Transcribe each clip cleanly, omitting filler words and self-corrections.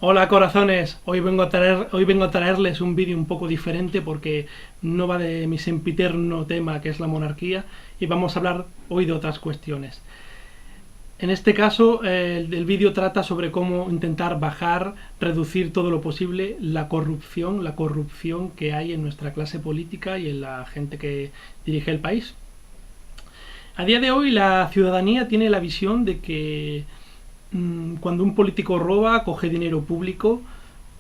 Hola corazones, hoy vengo a traerles un vídeo un poco diferente porque no va de mi sempiterno tema que es la monarquía y vamos a hablar hoy de otras cuestiones. En este caso, el vídeo trata sobre cómo intentar bajar, reducir todo lo posible la corrupción que hay en nuestra clase política y en la gente que dirige el país. A día de hoy la ciudadanía tiene la visión de que cuando un político roba, coge dinero público,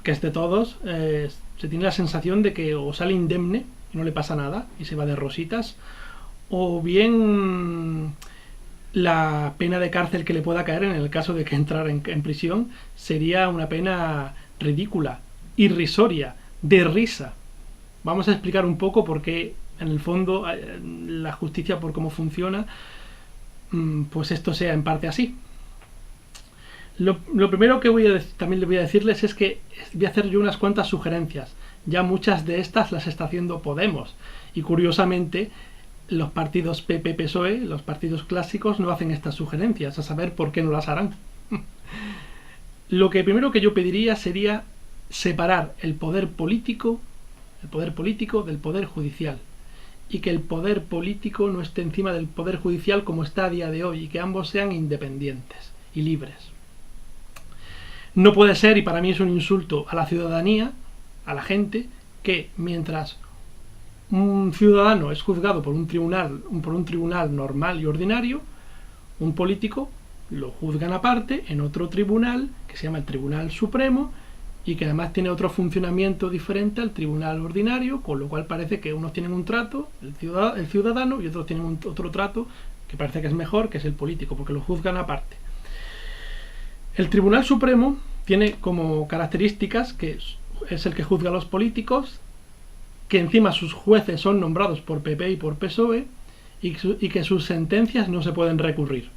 que es de todos, se tiene la sensación de que o sale indemne y no le pasa nada y se va de rositas, o bien la pena de cárcel que le pueda caer en el caso de que entrara en prisión sería una pena ridícula, irrisoria, de risa. Vamos a explicar un poco por qué, en el fondo, la justicia, por cómo funciona, pues esto sea en parte así. Lo primero que también le voy a decirles es que voy a hacer yo unas cuantas sugerencias. Ya muchas de estas las está haciendo Podemos. Y curiosamente, los partidos PP-PSOE, los partidos clásicos, no hacen estas sugerencias, a saber por qué no las harán. Lo que primero que yo pediría sería separar el poder político del poder judicial. Y que el poder político no esté encima del poder judicial como está a día de hoy, y que ambos sean independientes y libres. No puede ser, y para mí es un insulto a la ciudadanía, a la gente, que mientras un ciudadano es juzgado por un tribunal normal y ordinario, un político lo juzgan aparte en otro tribunal que se llama el Tribunal Supremo y que además tiene otro funcionamiento diferente al tribunal ordinario, con lo cual parece que unos tienen un trato, el ciudadano, y otros tienen otro trato que parece que es mejor, que es el político, porque lo juzgan aparte. El Tribunal Supremo tiene como características que es el que juzga a los políticos, que encima sus jueces son nombrados por PP y por PSOE y que sus sentencias no se pueden recurrir.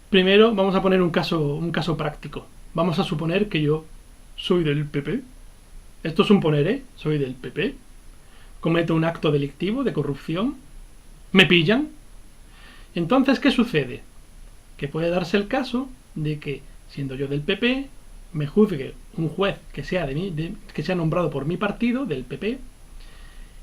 Primero vamos a poner un caso práctico. Vamos a suponer que yo soy del PP. Esto es un poner, ¿eh? Soy del PP. Cometo un acto delictivo de corrupción. Me pillan. Entonces, ¿qué sucede? Que puede darse el caso de que, siendo yo del PP, me juzgue un juez que sea que sea nombrado por mi partido, del PP,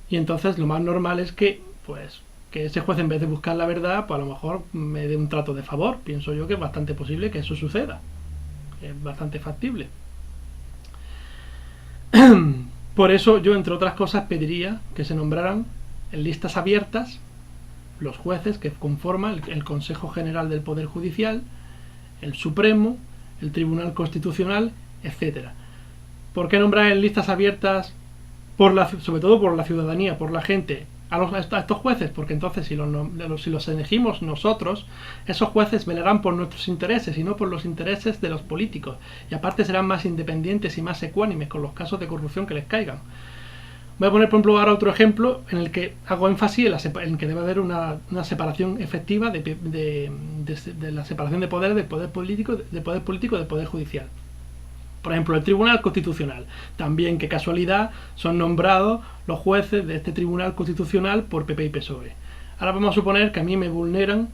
y entonces lo más normal es que, pues, que ese juez, en vez de buscar la verdad, pues a lo mejor me dé un trato de favor. Pienso yo que es bastante posible que eso suceda. Es bastante factible. Por eso yo, entre otras cosas, pediría que se nombraran en listas abiertas los jueces que conforman el Consejo General del Poder Judicial, el Supremo, el Tribunal Constitucional, etcétera. ¿Por qué nombrar en listas abiertas, sobre todo por la ciudadanía, por la gente, a estos jueces? Porque entonces si los elegimos nosotros, esos jueces velarán por nuestros intereses y no por los intereses de los políticos. Y aparte serán más independientes y más ecuánimes con los casos de corrupción que les caigan. Voy a poner, por ejemplo, ahora otro ejemplo en el que hago énfasis en que debe haber una separación efectiva de la separación de poder, del poder político y del poder judicial. Por ejemplo, el Tribunal Constitucional. También, qué casualidad, son nombrados los jueces de este Tribunal Constitucional por PP y PSOE. Ahora vamos a suponer que a mí me vulneran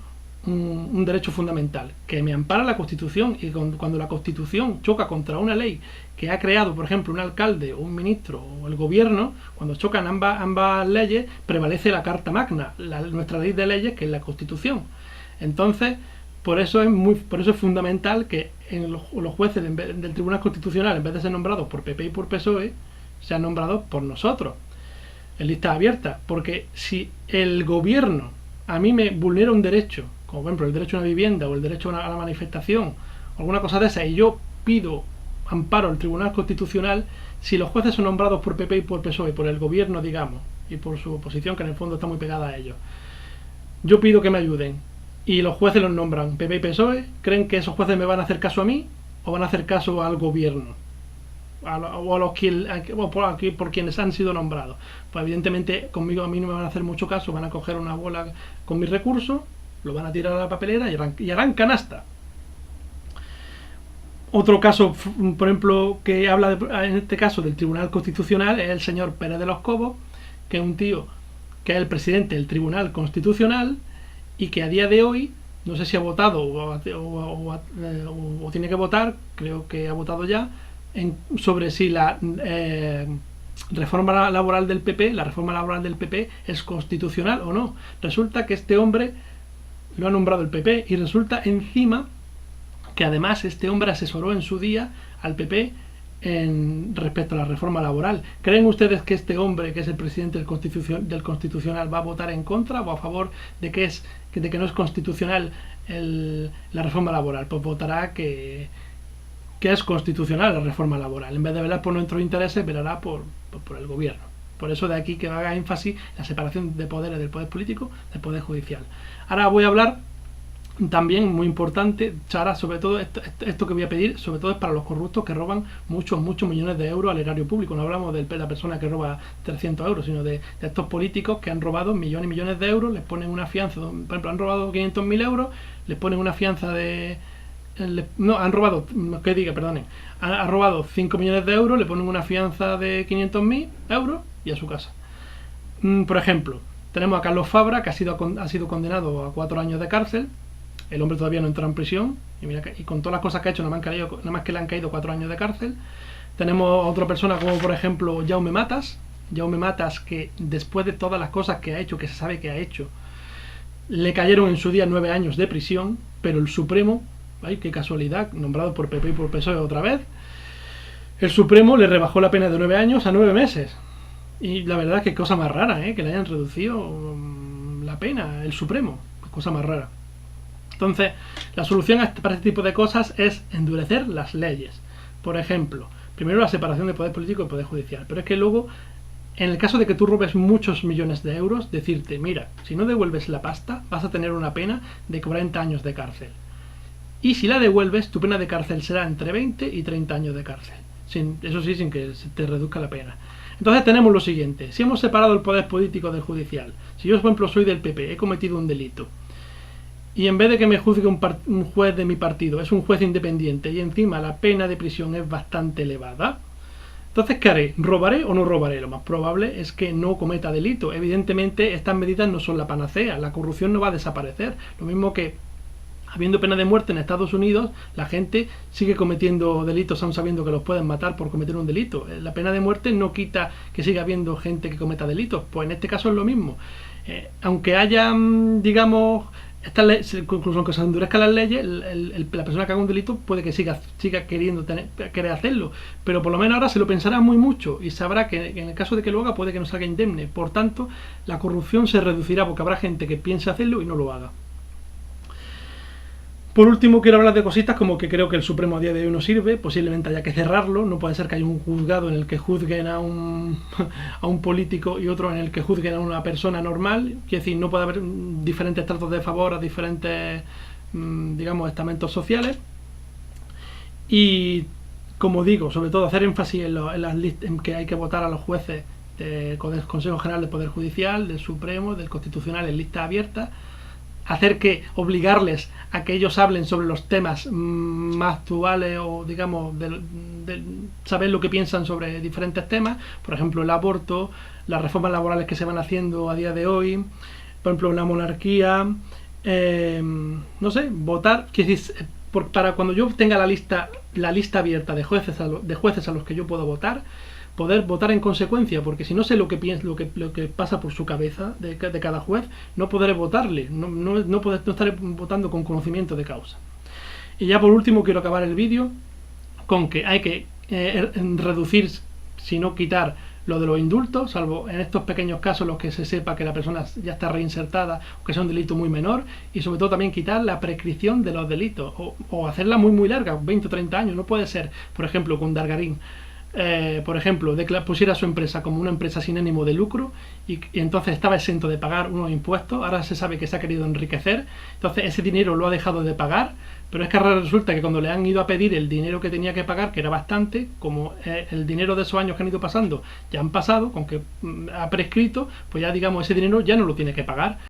un derecho fundamental, que me ampara la Constitución, y cuando la Constitución choca contra una ley que ha creado, por ejemplo, un alcalde o un ministro o el gobierno, cuando chocan ambas leyes, prevalece la Carta Magna, nuestra ley de leyes, que es la Constitución. Entonces, por eso es fundamental que los jueces del Tribunal Constitucional, en vez de ser nombrados por PP y por PSOE, sean nombrados por nosotros, en lista abierta. Porque si el gobierno a mí me vulnera un derecho, como por ejemplo el derecho a una vivienda o el derecho a la manifestación, o alguna cosa de esa, y yo pido amparo al Tribunal Constitucional, si los jueces son nombrados por PP y por PSOE, por el gobierno, digamos, y por su oposición, que en el fondo está muy pegada a ellos, yo pido que me ayuden, y los jueces los nombran PP y PSOE, ¿creen que esos jueces me van a hacer caso a mí o van a hacer caso al gobierno? Por quienes han sido nombrados. Pues evidentemente conmigo, a mí no me van a hacer mucho caso, van a coger una bola con mis recursos, lo van a tirar a la papelera y harán canasta. Otro caso, por ejemplo, que habla en este caso del Tribunal Constitucional, es el señor Pérez de los Cobos, que es un tío que es el presidente del Tribunal Constitucional y que a día de hoy no sé si ha votado o tiene que votar, creo que ha votado ya, sobre si la reforma laboral del PP, la reforma laboral del PP es constitucional o no. Resulta que este hombre lo ha nombrado el PP y resulta encima que además este hombre asesoró en su día al PP respecto a la reforma laboral. ¿Creen ustedes que este hombre, que es el presidente del Constitucional, va a votar en contra o a favor de que no es constitucional la reforma laboral? Pues votará que es constitucional la reforma laboral. En vez de velar por nuestros intereses, velará por el gobierno. Por eso de aquí que haga énfasis en la separación de poderes del poder político del poder judicial. Ahora voy a hablar también, muy importante, Chara, sobre todo esto que voy a pedir, sobre todo es para los corruptos que roban muchos millones de euros al erario público. No hablamos de la persona que roba 300 euros, sino de estos políticos que han robado millones y millones de euros, les ponen una fianza, por ejemplo, han robado 500.000 euros, les ponen una fianza de... No, han robado, que diga, perdonen, han robado 5 millones de euros, le ponen una fianza de 500.000 euros y a su casa. Por ejemplo, tenemos a Carlos Fabra, que ha sido condenado a 4 años de cárcel. El hombre todavía no entró en prisión y con todas las cosas que ha hecho nada más que le han caído 4 años de cárcel. Tenemos a otra persona como por ejemplo Jaume Matas, que después de todas las cosas que ha hecho, que se sabe que ha hecho, le cayeron en su día 9 años de prisión, pero el Supremo, ay, qué casualidad, nombrado por PP y por PSOE otra vez, el Supremo le rebajó la pena de 9 años a 9 meses. Y la verdad es que cosa más rara, que le hayan reducido la pena, el Supremo, cosa más rara. Entonces, la solución para este tipo de cosas es endurecer las leyes. Por ejemplo, primero la separación de poder político y poder judicial. Pero es que luego, en el caso de que tú robes muchos millones de euros, decirte, mira, si no devuelves la pasta, vas a tener una pena de 40 años de cárcel. Y si la devuelves, tu pena de cárcel será entre 20 y 30 años de cárcel. Eso sí, sin que se te reduzca la pena. Entonces tenemos lo siguiente. Si hemos separado el poder político del judicial, si yo, por ejemplo, soy del PP, he cometido un delito, y en vez de que me juzgue un juez de mi partido, es un juez independiente y encima la pena de prisión es bastante elevada, entonces ¿qué haré? ¿Robaré o no robaré? Lo más probable es que no cometa delito. Evidentemente estas medidas no son la panacea, la corrupción no va a desaparecer. Lo mismo que habiendo pena de muerte en Estados Unidos, la gente sigue cometiendo delitos aún sabiendo que los pueden matar por cometer un delito. La pena de muerte no quita que siga habiendo gente que cometa delitos, pues en este caso es lo mismo. Aunque haya, digamos, incluso aunque se endurezcan las leyes, la persona que haga un delito puede que siga querer hacerlo, pero por lo menos ahora se lo pensará muy mucho y sabrá que en el caso de que lo haga puede que no salga indemne. Por tanto, la corrupción se reducirá porque habrá gente que piense hacerlo y no lo haga. Por último, quiero hablar de cositas como que creo que el Supremo a día de hoy no sirve, posiblemente haya que cerrarlo, no puede ser que haya un juzgado en el que juzguen a un político y otro en el que juzguen a una persona normal, quiere decir, no puede haber diferentes tratos de favor a diferentes, digamos, estamentos sociales. Y, como digo, sobre todo hacer énfasis en que hay que votar a los jueces del Consejo General del Poder Judicial, del Supremo, del Constitucional en lista abierta, obligarles a que ellos hablen sobre los temas más actuales o digamos saber lo que piensan sobre diferentes temas, por ejemplo el aborto, las reformas laborales que se van haciendo a día de hoy, por ejemplo la monarquía, no sé, votar, para cuando yo tenga la lista abierta de jueces a los que yo puedo votar, poder votar en consecuencia, porque si no sé lo que pasa por su cabeza de cada juez, no podré votarle, no estaré votando con conocimiento de causa. Y ya por último quiero acabar el vídeo con que hay que reducir, si no quitar, lo de los indultos, salvo en estos pequeños casos los que se sepa que la persona ya está reinsertada o que sea un delito muy menor, y sobre todo también quitar la prescripción de los delitos o hacerla muy larga, 20 o 30 años. No puede ser, por ejemplo, con Dargarín, por ejemplo, pusiera su empresa como una empresa sin ánimo de lucro y entonces estaba exento de pagar unos impuestos. Ahora se sabe que se ha querido enriquecer, entonces ese dinero lo ha dejado de pagar, pero es que ahora resulta que cuando le han ido a pedir el dinero que tenía que pagar, que era bastante, como el dinero de esos años que han ido pasando ya han pasado, con que ha prescrito, pues ya digamos ese dinero ya no lo tiene que pagar.